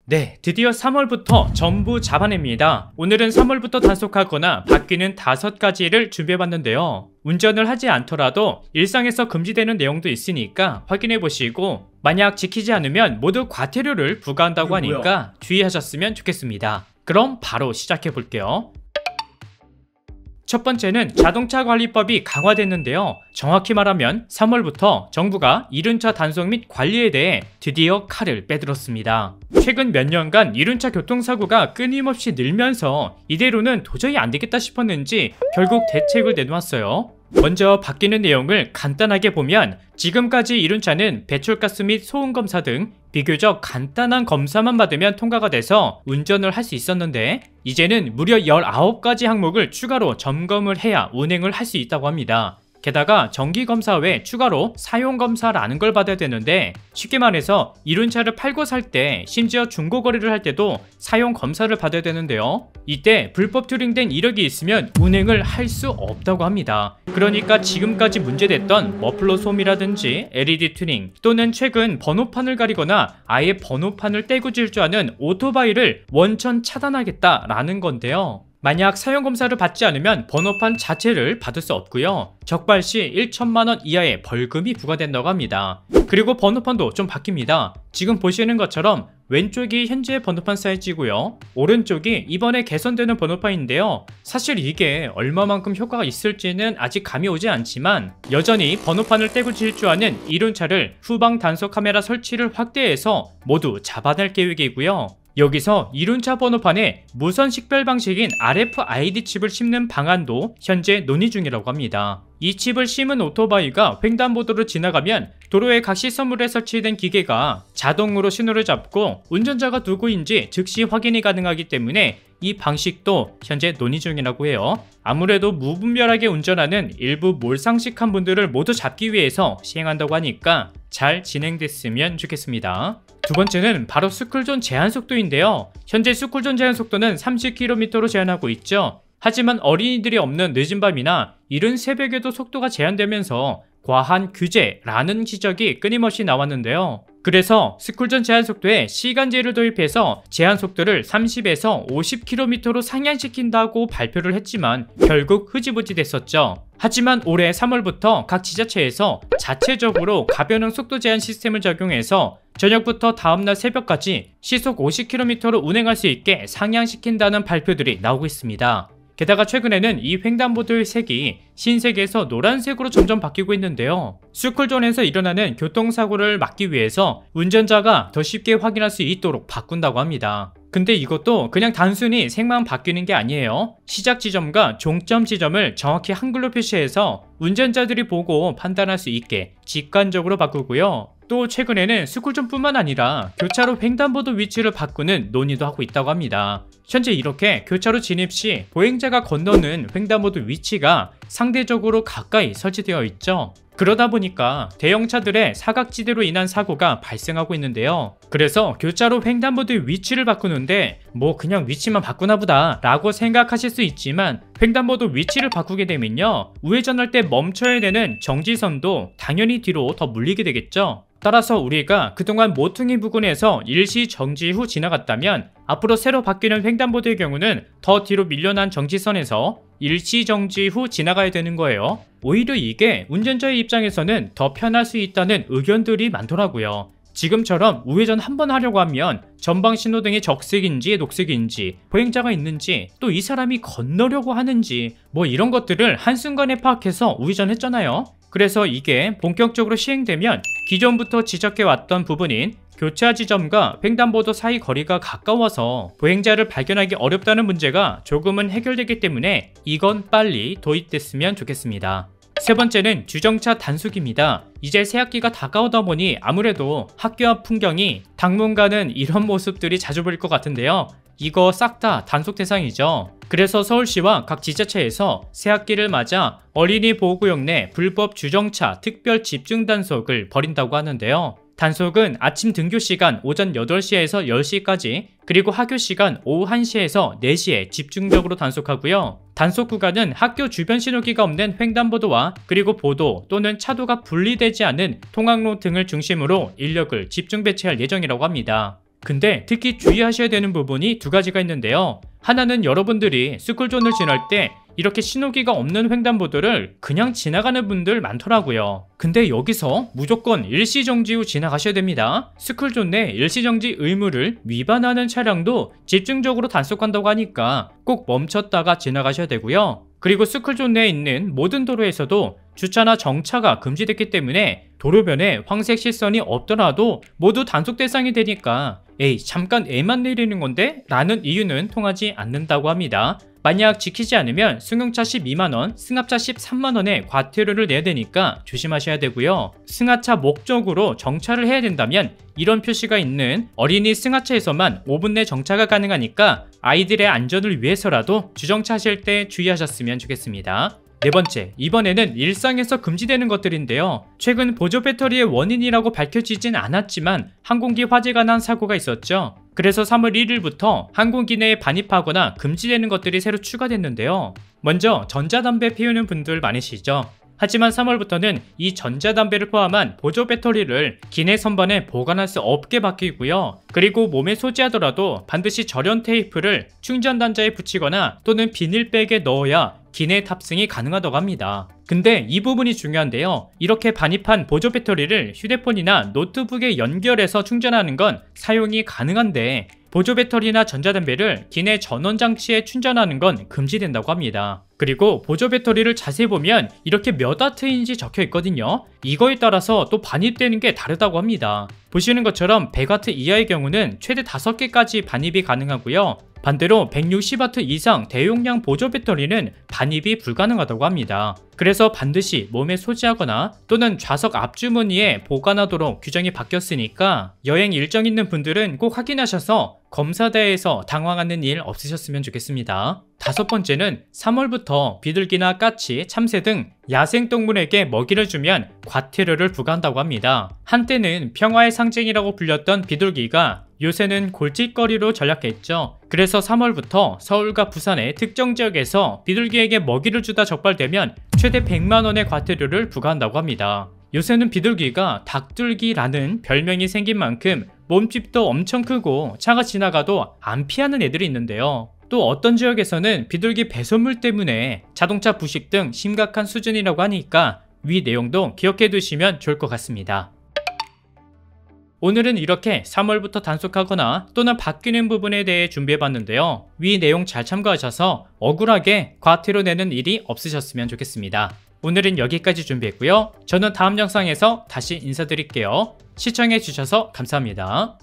네, 드디어 3월부터 전부 잡아냅니다. 오늘은 3월부터 단속하거나 바뀌는 5가지를 준비해봤는데요. 운전을 하지 않더라도 일상에서 금지되는 내용도 있으니까 확인해보시고 만약 지키지 않으면 모두 과태료를 부과한다고 하니까 주의하셨으면 좋겠습니다. 그럼 바로 시작해볼게요. 첫 번째는 자동차 관리법이 강화됐는데요. 정확히 말하면 3월부터 정부가 이륜차 단속 및 관리에 대해 드디어 칼을 빼들었습니다. 최근 몇 년간 이륜차 교통사고가 끊임없이 늘면서 이대로는 도저히 안 되겠다 싶었는지 결국 대책을 내놓았어요. 먼저 바뀌는 내용을 간단하게 보면 지금까지 이륜차는 배출가스 및 소음검사 등 비교적 간단한 검사만 받으면 통과가 돼서 운전을 할 수 있었는데 이제는 무려 19가지 항목을 추가로 점검을 해야 운행을 할 수 있다고 합니다. 게다가 정기검사 외에 추가로 사용검사라는 걸 받아야 되는데 쉽게 말해서 이륜차를 팔고 살 때 심지어 중고거래를 할 때도 사용검사를 받아야 되는데요. 이때 불법 투링된 이력이 있으면 운행을 할 수 없다고 합니다. 그러니까 지금까지 문제됐던 머플러 소음이라든지 LED 튜닝 또는 최근 번호판을 가리거나 아예 번호판을 떼고 질주하는 오토바이를 원천 차단하겠다라는 건데요. 만약 사용검사를 받지 않으면 번호판 자체를 받을 수 없고요. 적발 시 1천만원 이하의 벌금이 부과된다고 합니다. 그리고 번호판도 좀 바뀝니다. 지금 보시는 것처럼 왼쪽이 현재 번호판 사이즈고요. 오른쪽이 이번에 개선되는 번호판인데요. 사실 이게 얼마만큼 효과가 있을지는 아직 감이 오지 않지만 여전히 번호판을 떼고 질주하는 이륜차를 후방 단속 카메라 설치를 확대해서 모두 잡아낼 계획이고요. 여기서 이륜차 번호판에 무선 식별 방식인 RFID 칩을 심는 방안도 현재 논의 중이라고 합니다. 이 칩을 심은 오토바이가 횡단보도를 지나가면 도로의 각 시선물에 설치된 기계가 자동으로 신호를 잡고 운전자가 누구인지 즉시 확인이 가능하기 때문에 이 방식도 현재 논의 중이라고 해요. 아무래도 무분별하게 운전하는 일부 몰상식한 분들을 모두 잡기 위해서 시행한다고 하니까 잘 진행됐으면 좋겠습니다. 두 번째는 바로 스쿨존 제한 속도인데요. 현재 스쿨존 제한 속도는 30km로 제한하고 있죠. 하지만 어린이들이 없는 늦은 밤이나 이른 새벽에도 속도가 제한되면서 과한 규제라는 지적이 끊임없이 나왔는데요. 그래서 스쿨존 제한 속도에 시간제를 도입해서 제한 속도를 30에서 50km로 상향시킨다고 발표를 했지만 결국 흐지부지 됐었죠. 하지만 올해 3월부터 각 지자체에서 자체적으로 가변형 속도 제한 시스템을 적용해서 저녁부터 다음날 새벽까지 시속 50km로 운행할 수 있게 상향시킨다는 발표들이 나오고 있습니다. 게다가 최근에는 이 횡단보도의 색이 흰색에서 노란색으로 점점 바뀌고 있는데요. 스쿨존에서 일어나는 교통사고를 막기 위해서 운전자가 더 쉽게 확인할 수 있도록 바꾼다고 합니다. 근데 이것도 그냥 단순히 색만 바뀌는 게 아니에요. 시작 지점과 종점 지점을 정확히 한글로 표시해서 운전자들이 보고 판단할 수 있게 직관적으로 바꾸고요. 또 최근에는 스쿨존뿐만 아니라 교차로 횡단보도 위치를 바꾸는 논의도 하고 있다고 합니다. 현재 이렇게 교차로 진입 시 보행자가 건너는 횡단보도 위치가 상대적으로 가까이 설치되어 있죠. 그러다 보니까 대형차들의 사각지대로 인한 사고가 발생하고 있는데요. 그래서 교차로 횡단보도 위치를 바꾸는데 뭐 그냥 위치만 바꾸나 보다 라고 생각하실 수 있지만 횡단보도 위치를 바꾸게 되면요, 우회전할 때 멈춰야 되는 정지선도 당연히 뒤로 더 물리게 되겠죠. 따라서 우리가 그동안 모퉁이 부근에서 일시 정지 후 지나갔다면 앞으로 새로 바뀌는 횡단보도의 경우는 더 뒤로 밀려난 정지선에서 일시 정지 후 지나가야 되는 거예요. 오히려 이게 운전자의 입장에서는 더 편할 수 있다는 의견들이 많더라고요. 지금처럼 우회전 한번 하려고 하면 전방 신호등이 적색인지 녹색인지 보행자가 있는지 또 이 사람이 건너려고 하는지 뭐 이런 것들을 한순간에 파악해서 우회전했잖아요. 그래서 이게 본격적으로 시행되면 기존부터 지적해왔던 부분인 교차 지점과 횡단보도 사이 거리가 가까워서 보행자를 발견하기 어렵다는 문제가 조금은 해결되기 때문에 이건 빨리 도입됐으면 좋겠습니다. 세 번째는 주정차 단속입니다. 이제 새학기가 다가오다 보니 아무래도 학교 앞 풍경이 당분간은 이런 모습들이 자주 보일 것 같은데요. 이거 싹 다 단속 대상이죠. 그래서 서울시와 각 지자체에서 새학기를 맞아 어린이 보호구역 내 불법 주정차 특별 집중 단속을 벌인다고 하는데요. 단속은 아침 등교 시간 오전 8시에서 10시까지 그리고 학교 시간 오후 1시에서 4시에 집중적으로 단속하고요. 단속 구간은 학교 주변 신호기가 없는 횡단보도와 그리고 보도 또는 차도가 분리되지 않은 통학로 등을 중심으로 인력을 집중 배치할 예정이라고 합니다. 근데 특히 주의하셔야 되는 부분이 두 가지가 있는데요. 하나는 여러분들이 스쿨존을 지날 때 이렇게 신호기가 없는 횡단보도를 그냥 지나가는 분들 많더라고요. 근데 여기서 무조건 일시정지 후 지나가셔야 됩니다. 스쿨존 내 일시정지 의무를 위반하는 차량도 집중적으로 단속한다고 하니까 꼭 멈췄다가 지나가셔야 되고요. 그리고 스쿨존 내에 있는 모든 도로에서도 주차나 정차가 금지됐기 때문에 도로변에 황색 실선이 없더라도 모두 단속 대상이 되니까 에이 잠깐 애만 내리는 건데? 라는 이유는 통하지 않는다고 합니다. 만약 지키지 않으면 승용차 12만원, 승합차 13만원의 과태료를 내야 되니까 조심하셔야 되고요. 승하차 목적으로 정차를 해야 된다면 이런 표시가 있는 어린이 승하차에서만 5분 내 정차가 가능하니까 아이들의 안전을 위해서라도 주정차하실 때 주의하셨으면 좋겠습니다. 네 번째, 이번에는 일상에서 금지되는 것들인데요. 최근 보조 배터리의 원인이라고 밝혀지진 않았지만 항공기 화재가 난 사고가 있었죠. 그래서 3월 1일부터 항공기 내에 반입하거나 금지되는 것들이 새로 추가됐는데요. 먼저 전자담배 피우는 분들 많으시죠? 하지만 3월부터는 이 전자담배를 포함한 보조 배터리를 기내 선반에 보관할 수 없게 바뀌고요. 그리고 몸에 소지하더라도 반드시 절연 테이프를 충전 단자에 붙이거나 또는 비닐백에 넣어야 기내 탑승이 가능하다고 합니다. 근데 이 부분이 중요한데요. 이렇게 반입한 보조 배터리를 휴대폰이나 노트북에 연결해서 충전하는 건 사용이 가능한데 보조 배터리나 전자담배를 기내 전원 장치에 충전하는 건 금지된다고 합니다. 그리고 보조 배터리를 자세히 보면 이렇게 몇 와트인지 적혀 있거든요. 이거에 따라서 또 반입되는 게 다르다고 합니다. 보시는 것처럼 100와트 이하의 경우는 최대 5개까지 반입이 가능하고요. 반대로 160W 이상 대용량 보조 배터리는 반입이 불가능하다고 합니다. 그래서 반드시 몸에 소지하거나 또는 좌석 앞주머니에 보관하도록 규정이 바뀌었으니까 여행 일정 있는 분들은 꼭 확인하셔서 검사대에서 당황하는 일 없으셨으면 좋겠습니다. 다섯 번째는 3월부터 비둘기나 까치, 참새 등 야생동물에게 먹이를 주면 과태료를 부과한다고 합니다. 한때는 평화의 상징이라고 불렸던 비둘기가 요새는 골칫거리로 전락했죠. 그래서 3월부터 서울과 부산의 특정 지역에서 비둘기에게 먹이를 주다 적발되면 최대 100만원의 과태료를 부과한다고 합니다. 요새는 비둘기가 닭둘기라는 별명이 생긴 만큼 몸집도 엄청 크고 차가 지나가도 안 피하는 애들이 있는데요. 또 어떤 지역에서는 비둘기 배설물 때문에 자동차 부식 등 심각한 수준이라고 하니까 위 내용도 기억해 두시면 좋을 것 같습니다. 오늘은 이렇게 3월부터 단속하거나 또는 바뀌는 부분에 대해 준비해봤는데요. 위 내용 잘 참고하셔서 억울하게 과태료 내는 일이 없으셨으면 좋겠습니다. 오늘은 여기까지 준비했고요. 저는 다음 영상에서 다시 인사드릴게요. 시청해주셔서 감사합니다.